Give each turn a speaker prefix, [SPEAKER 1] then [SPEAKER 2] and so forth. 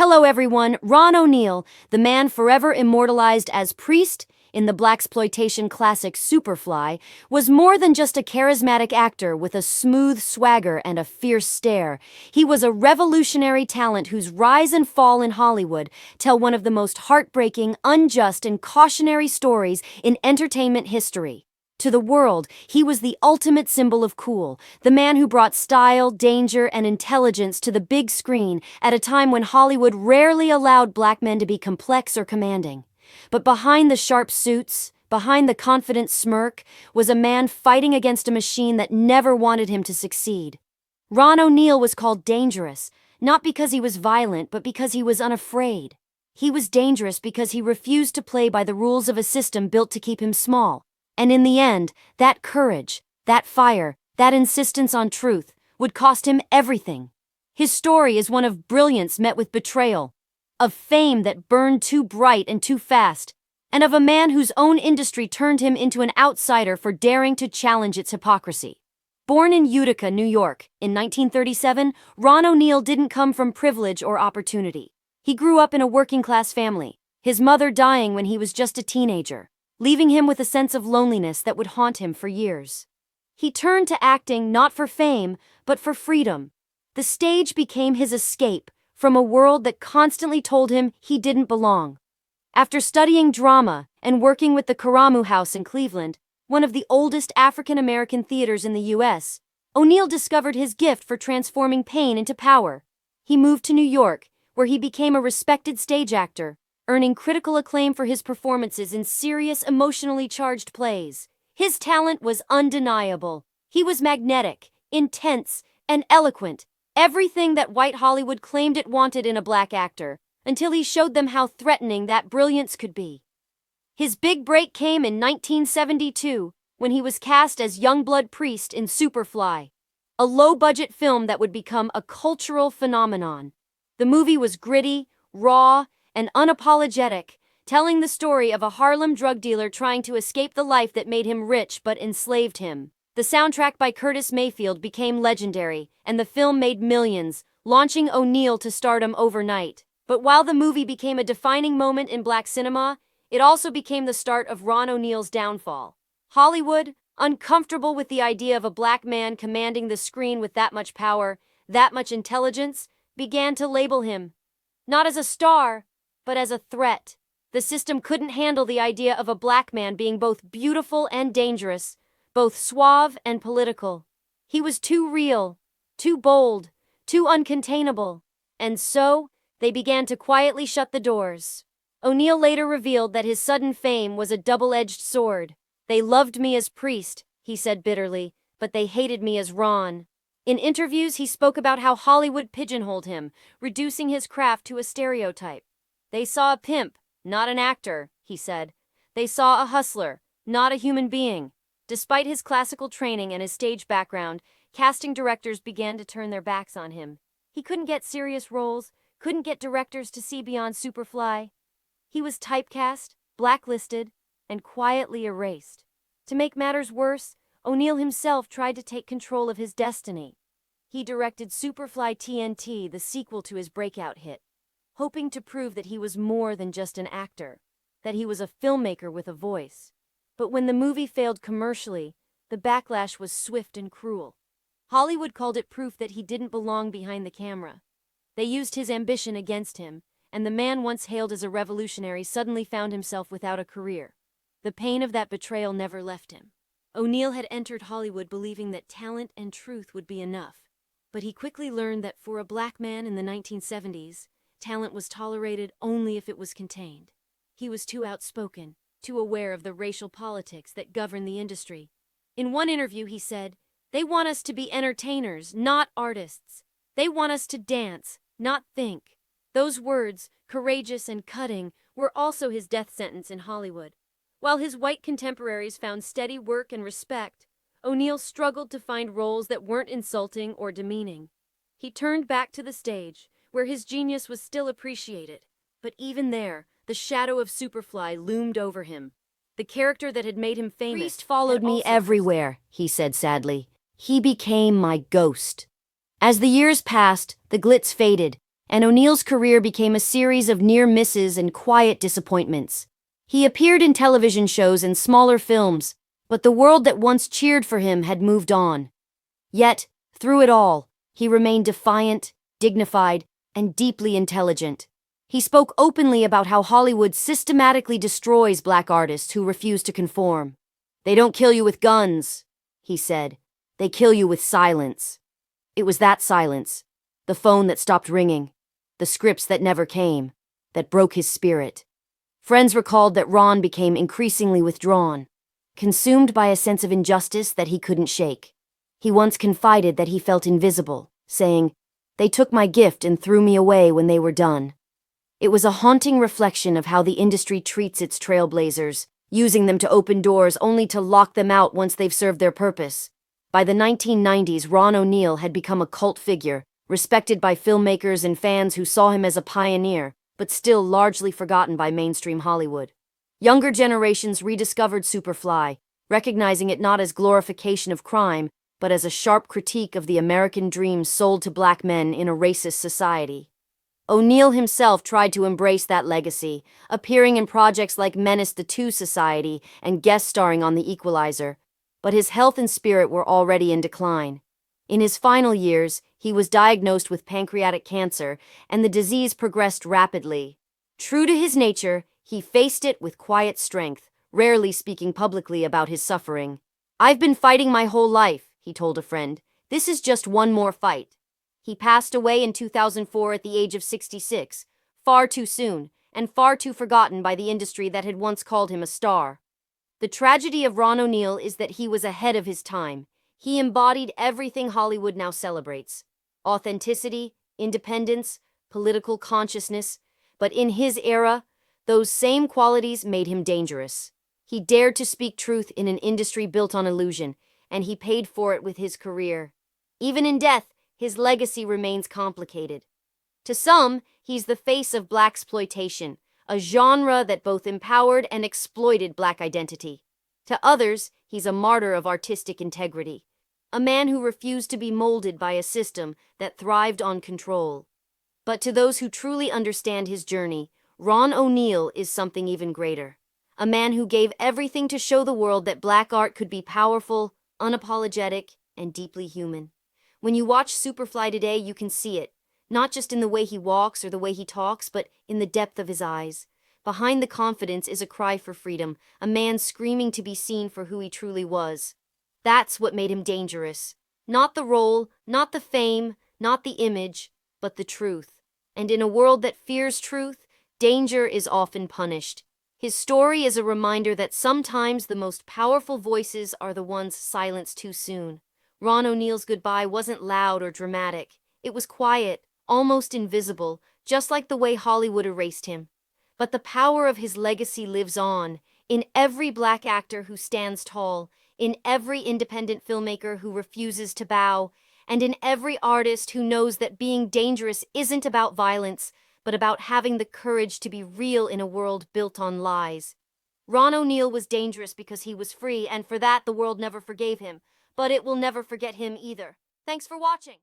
[SPEAKER 1] Hello everyone, Ron O'Neal, the man forever immortalized as Priest in the blaxploitation classic Superfly, was more than just a charismatic actor with a smooth swagger and a fierce stare. He was a revolutionary talent whose rise and fall in Hollywood tell one of the most heartbreaking, unjust, and cautionary stories in entertainment history. To the world, he was the ultimate symbol of cool, the man who brought style, danger, and intelligence to the big screen at a time when Hollywood rarely allowed black men to be complex or commanding. But behind the sharp suits, behind the confident smirk, was a man fighting against a machine that never wanted him to succeed. Ron O'Neal was called dangerous, not because he was violent, but because he was unafraid. He was dangerous because he refused to play by the rules of a system built to keep him small. And in the end, that courage, that fire, that insistence on truth would cost him everything. His story is one of brilliance met with betrayal, of fame that burned too bright and too fast, and of a man whose own industry turned him into an outsider for daring to challenge its hypocrisy. Born in Utica, New York, in 1937, Ron O'Neal didn't come from privilege or opportunity. He grew up in a working-class family, his mother dying when he was just a teenager, leaving him with a sense of loneliness that would haunt him for years. He turned to acting not for fame, but for freedom. The stage became his escape from a world that constantly told him he didn't belong. After studying drama and working with the Karamu House in Cleveland, one of the oldest African-American theaters in the U.S., O'Neal discovered his gift for transforming pain into power. He moved to New York, where he became a respected stage actor, earning critical acclaim for his performances in serious, emotionally charged plays. His talent was undeniable. He was magnetic, intense, and eloquent, everything that white Hollywood claimed it wanted in a black actor, until he showed them how threatening that brilliance could be. His big break came in 1972, when he was cast as Youngblood Priest in Superfly, a low-budget film that would become a cultural phenomenon. The movie was gritty, raw, and unapologetic, telling the story of a Harlem drug dealer trying to escape the life that made him rich but enslaved him. The soundtrack by Curtis Mayfield became legendary, and the film made millions, launching O'Neal to stardom overnight. But while the movie became a defining moment in black cinema, it also became the start of Ron O'Neal's downfall. Hollywood, uncomfortable with the idea of a black man commanding the screen with that much power, that much intelligence, began to label him not as a star, but as a threat. The system couldn't handle the idea of a black man being both beautiful and dangerous, both suave and political. He was too real, too bold, too uncontainable, and so they began to quietly shut the doors. O'Neal later revealed that his sudden fame was a double-edged sword. "They loved me as Priest," he said bitterly, "but they hated me as Ron." In interviews, he spoke about how Hollywood pigeonholed him, reducing his craft to a stereotype. "They saw a pimp, not an actor," he said. "They saw a hustler, not a human being." Despite his classical training and his stage background, casting directors began to turn their backs on him. He couldn't get serious roles, couldn't get directors to see beyond Superfly. He was typecast, blacklisted, and quietly erased. To make matters worse, O'Neal himself tried to take control of his destiny. He directed Superfly TNT, the sequel to his breakout hit, hoping to prove that he was more than just an actor, that he was a filmmaker with a voice. But when the movie failed commercially, the backlash was swift and cruel. Hollywood called it proof that he didn't belong behind the camera. They used his ambition against him, and the man once hailed as a revolutionary suddenly found himself without a career. The pain of that betrayal never left him. O'Neal had entered Hollywood believing that talent and truth would be enough, but he quickly learned that for a black man in the 1970s, talent was tolerated only if it was contained. He was too outspoken, too aware of the racial politics that govern the industry. In one interview, he said, "They want us to be entertainers, not artists. They want us to dance, not think." Those words, courageous and cutting, were also his death sentence in Hollywood. While his white contemporaries found steady work and respect, O'Neal struggled to find roles that weren't insulting or demeaning. He turned back to the stage, where his genius was still appreciated. But even there, the shadow of Superfly loomed over him. The character that had made him famous "Priest followed me everywhere," he said sadly. "He became my ghost." As the years passed, the glitz faded, and O'Neill's career became a series of near misses and quiet disappointments. He appeared in television shows and smaller films, but the world that once cheered for him had moved on. Yet, through it all, he remained defiant, dignified, and deeply intelligent. He spoke openly about how Hollywood systematically destroys black artists who refuse to conform. "They don't kill you with guns," he said. "They kill you with silence." It was that silence, the phone that stopped ringing, the scripts that never came, that broke his spirit. Friends recalled that Ron became increasingly withdrawn, consumed by a sense of injustice that he couldn't shake. He once confided that he felt invisible, saying, "They took my gift and threw me away when they were done." It was a haunting reflection of how the industry treats its trailblazers, using them to open doors only to lock them out once they've served their purpose. By the 1990s, Ron O'Neil had become a cult figure, respected by filmmakers and fans who saw him as a pioneer, but still largely forgotten by mainstream Hollywood. Younger generations rediscovered Superfly, recognizing it not as glorification of crime, but as a sharp critique of the American dream sold to black men in a racist society. O'Neil himself tried to embrace that legacy, appearing in projects like Menace II Society and guest starring on The Equalizer, but his health and spirit were already in decline. In his final years, he was diagnosed with pancreatic cancer, and the disease progressed rapidly. True to his nature, he faced it with quiet strength, rarely speaking publicly about his suffering. "I've been fighting my whole life," he told a friend. "This is just one more fight." He passed away in 2004 at the age of 66, far too soon, and far too forgotten by the industry that had once called him a star. The tragedy of Ron O'Neil is that he was ahead of his time. He embodied everything Hollywood now celebrates: authenticity, independence, political consciousness. But in his era, those same qualities made him dangerous. He dared to speak truth in an industry built on illusion, and he paid for it with his career. Even in death, his legacy remains complicated. To some, he's the face of blaxploitation, a genre that both empowered and exploited black identity. To others, he's a martyr of artistic integrity, a man who refused to be molded by a system that thrived on control. But to those who truly understand his journey, Ron O'Neil is something even greater. A man who gave everything to show the world that black art could be powerful, unapologetic, and deeply human. When you watch Superfly today, you can see it, not just in the way he walks or the way he talks, but in the depth of his eyes. Behind the confidence is a cry for freedom, a man screaming to be seen for who he truly was. That's what made him dangerous. Not the role, not the fame, not the image, but the truth. And in a world that fears truth, danger is often punished. His story is a reminder that sometimes the most powerful voices are the ones silenced too soon. Ron O'Neil's goodbye wasn't loud or dramatic. It was quiet, almost invisible, just like the way Hollywood erased him. But the power of his legacy lives on, in every black actor who stands tall, in every independent filmmaker who refuses to bow, and in every artist who knows that being dangerous isn't about violence, but about having the courage to be real in a world built on lies. Ron O'Neil was dangerous because he was free, and for that the world never forgave him. But it will never forget him either. Thanks for watching.